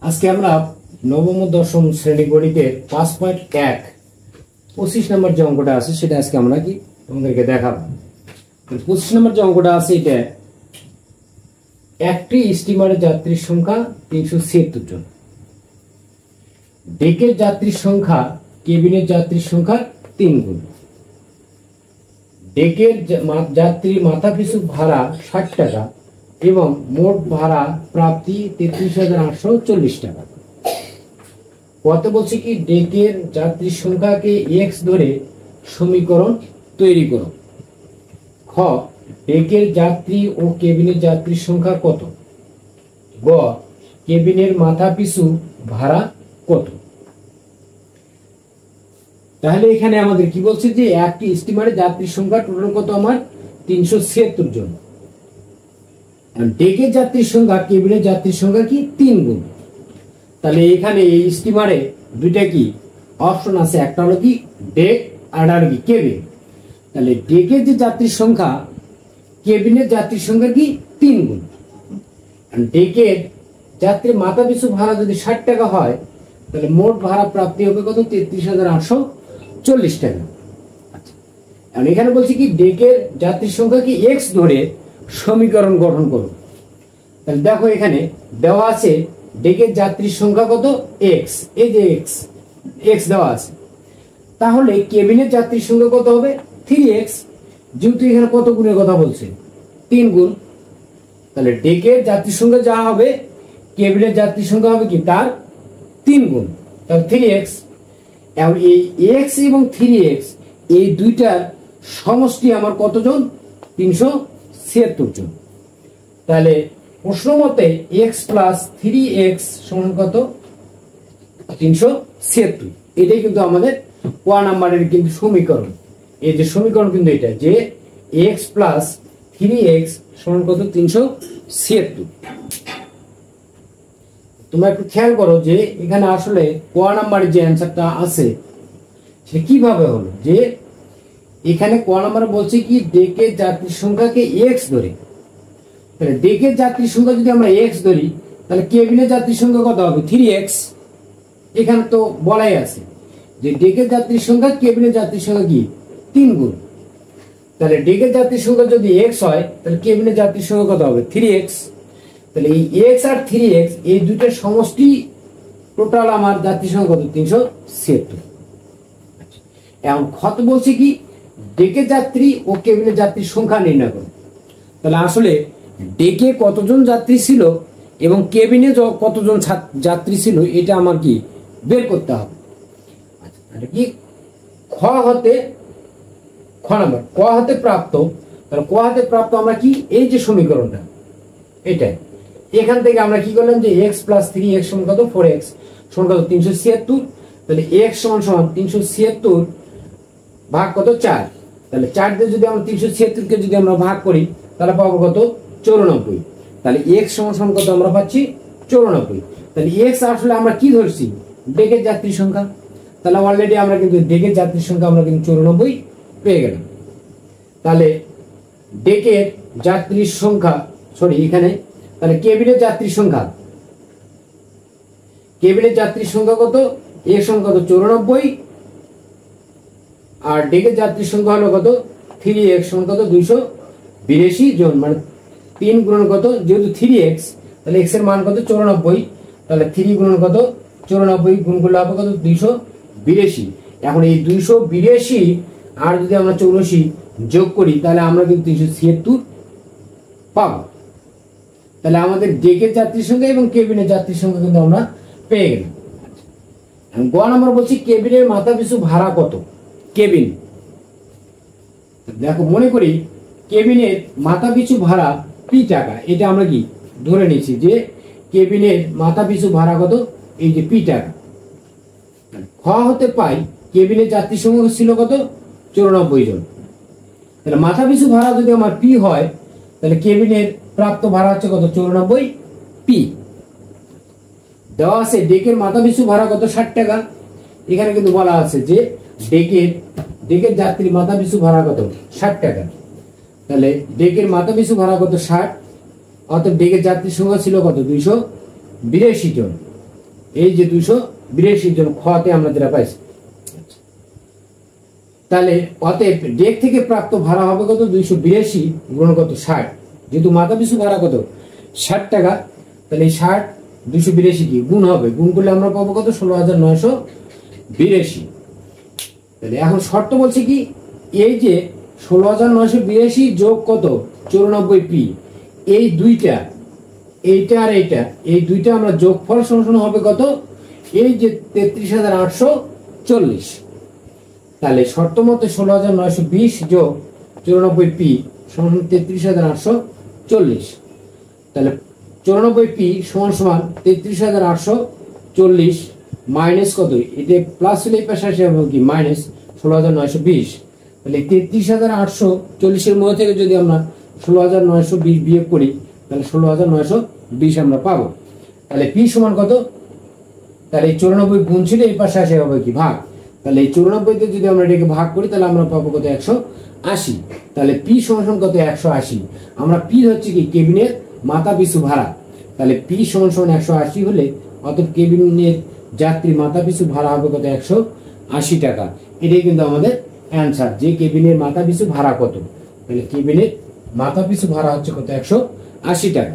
আজকে আমরা নবম ও দশম শ্রেণী গণিতের 5.1 25 নম্বর যে অঙ্কটা আছে সেটা আজকে আমরা কি তোমাদেরকে দেখাবো। 25 নম্বর যে অঙ্কটা আছে এটা একটি স্টিমারের যাত্রীর সংখ্যা 376 জন, ডেকের যাত্রীর সংখ্যা কেবিনের যাত্রীর সংখ্যা 3 গুণ, ডেকের যাত্রী মাথা পিছু ভাড়া 60 টাকা এবং মোট ভাড়া প্রাপ্তি 33,840 টাকা। কত বলছে কি ডেকের যাত্রীর সংখ্যাকে এক্স ধরে সমীকরণ তৈরি করো। খ ডেকের যাত্রী ও কেবিনের যাত্রীর সংখ্যা কত। গ কেবিনের মাথা পিছু ভাড়া কত। তাহলে এখানে আমাদের কি বলছে যে একটি স্টিমারের যাত্রীর সংখ্যা টোটাল কত আমার 376 জন, ডেকের যাত্রীর সংখ্যা কেবিনের যাত্রীর সংখ্যা কি 3 গুণ। তাহলে এখানে এই স্টিমারে দুইটা কি অপশন আছে, একটা হলো কি ডেক আর একটা কি কেবিন। তাহলে ডেকের যে যাত্রীর সংখ্যা কেবিনের যাত্রীর সংখ্যা কি 3 গুণ। ডেকের যাত্রীর মাথা পিছু ভাড়া যদি 60 টাকা হয় তাহলে মোট ভাড়া প্রাপ্তি হবে কত 33,840 টাকা। আচ্ছা এখানে বলছি কি ডেকের যাত্রীর সংখ্যা কি এক্স ধরে সমীকরণ গঠন করো। তাহলে দেখো এখানে দেওয়া আছে ডেকের যাত্রীর সংখ্যা কত এক্স, এই যে এক্স এক্স দেওয়া আছে। তাহলে কেবিনের যাত্রীর সংখ্যা কত হবে 3x, যেহেতু এখানে কত গুণের কথা বলছে 3 গুণ। তাহলে ডেকের যাত্রীর সংখ্যা যা হবে কেবিনের যাত্রীর সংখ্যা হবে কি তার 3 গুণ, তাহলে 3x। এবং এই x এবং 3x এই দুইটার সমষ্টি আমার কতজন 376 জন। তাহলে প্রশ্ন মতে x প্লাস 3x সমান কত 376। এটাই কিন্তু আমাদের ক নাম্বারের কিন্তু সমীকরণ। এই যে সমীকরণ কিন্তু এটা যে x প্লাস 3x সমান কত 376। তোমরা একটু খেয়াল করো যে এখানে আসলে ক নাম্বারের যে অ্যান্সারটা আছে সেটা কিভাবে হলো। যে এখানে ক নাম্বারে বলছে কি ডেকের যাত্রীর সংখ্যাকে x ধরে, তাহলে ডেকের যাত্রীর সংখ্যা যদি আমরা x ধরি তাহলে কেবিনের যাত্রীর সংখ্যা কত হবে 3x। এখানে তো বলাই আছে যে ডেকের যাত্রীর সংখ্যা কেবিনের যাত্রীর সংখ্যা কি 3 গুণ। তাহলে ডেকের যাত্রীর সংখ্যা যদি x হয় তাহলে কেবিনের যাত্রীর সংখ্যা কত হবে 3x। তাহলে এই x আর 3x এই দুইটার সমষ্টি টোটাল আমার যাত্রীর সংখ্যা কত 376। এখন কত বলছে কি ডেকের যাত্রী ও কেবিনের যাত্রীর সংখ্যা নির্ণয় করো। তাহলে আসলে ডেকে কতজন যাত্রী ছিল এবং কেবিনে কতজন যাত্রী ছিল এটা আমার কি বের করতে হবে। আচ্ছা কি খ নাম্বার ক হাতে প্রাপ্ত। তাহলে ক হাতে প্রাপ্ত আমরা কি এই যে সমীকরণটা এটাই, এখান থেকে আমরা কি করলাম যে x প্লাস 3x সমান কত 4x সমান কত 376। তাহলে x সমান 376 ভাগ কত 4। তাহলে 4 দিয়ে যদি আমরা 376 কে যদি আমরা ভাগ করি তাহলে পাবো কত 94। তাহলে x সমান কত আমরা পাচ্ছি 94। তাহলে x আসলে আমরা কি ধরছি ডেকের যাত্রীর সংখ্যা। তাহলে অলরেডি আমরা কিন্তু ডেকের যাত্রীর সংখ্যা আমরা কিন্তু 94 পেয়ে গেলাম। তাহলে ডেকের যাত্রীর সংখ্যা এখানে তাহলে কেবিনের যাত্রীর সংখ্যা কত x সমান কত 94 আর ডেকের যাত্রীর সংখ্যা হলো কত 3x সমান কত 282 জন। মানে 3 গুণন কত যেহেতু 3x তাহলে x এর মান কত 94। তাহলে 3 গুণন কত 94 গুণ করলে হবে কত 282। এখন এই 282 আর যদি আমরা 84 যোগ করি তাহলে আমরা কিন্তু 376 পাবো। তাহলে আমাদের ডেকের যাত্রীর সংখ্যা এবং কেবিনের যাত্রীর সংখ্যা কিন্তু আমরা পেয়ে গেলাম। গ নাম্বার বলছি কেবিনের মাথা পিছু ভাড়া কত। কেবিন দেখো মনে করি কেবিনের মাথা পিছু ভাড়া p টাকা, এটা আমরা কি ধরে নিয়েছি যে কেবিনের মাথা পিছু ভাড়া কত এই যে p টাকা। খ হতে পাই কেবিনের যাত্রী সংখ্যা ছিল কত 94 জন। তাহলে মাথা পিছু ভাড়া যদি আমার p হয় তাহলে কেবিনের প্রাপ্ত ভাড়া হচ্ছে কত 94 p। দেওয়া আছে ডেকের মাথা পিছু ভাড়া কত 60 টাকা। এখানে কিন্তু বলা আছে যে ডেকের যাত্রী মাথা পিছু ভাড়া কত 60 টাকা। তাহলে ডেকের মাথা পিছু ভাড়া কত 60, অর্থাৎ ডেকের যাত্রীর সংখ্যা ছিল কত 282 জন। এই যে 282 জন খতে আমরা যেটা পাইছি। তাহলে অতএব ডেক থেকে প্রাপ্ত ভাড়া হবে কত 282 গুণ কত 60, যেহেতু মাথা পিছু ভাড়া কত 60 টাকা, তাহলে 60 282 কি গুণ হবে, গুণ করলে আমরা পাবো কত 16,982। তাহলে এখন শর্ত বলছে কি এই যে 16,982 যোগ কত 94p, এই দুইটা এইটা আর এইটা এই দুইটা আমরা যোগফল সমান হবে কত এই যে 33,840। তাহলে শর্ত মতে 16,920 যোগ 94p সমান 33,840। তাহলে 94p সমান সমান 33,840 মাইনাস কত, এটা প্লাস হলে এই পাশে আসে কি মাইনাস 16,920। তাহলে 33,840 এর মধ্যে থেকে যদি আমরা 16,920 বিয়োগ করি তাহলে 16,920 আমরা পাবো। তাহলে p সমান কত, তাহলে 94 গুণ ছিল এই পাশে আসে হবে কি ভাগ, তাহলে এই 94 তে যদি আমরা এটাকে ভাগ করি তাহলে আমরা পাবো কত 180। তাহলে p সমান কত 180, আমরা p হচ্ছে কি কেবিনের মাথা পিছু ভাড়া, তাহলে p সমান 180 হলে অতএব কেবিনের যাত্রী মাথা পিছু ভাড়া হবে কত 180 টাকা। এটাই কিন্তু আমাদের অ্যান্সার, যে কেবিনের মাথা পিছু ভাড়া কত। তাহলে কেবিনের মাথা পিছু ভাড়া হচ্ছে কত 180 টাকা।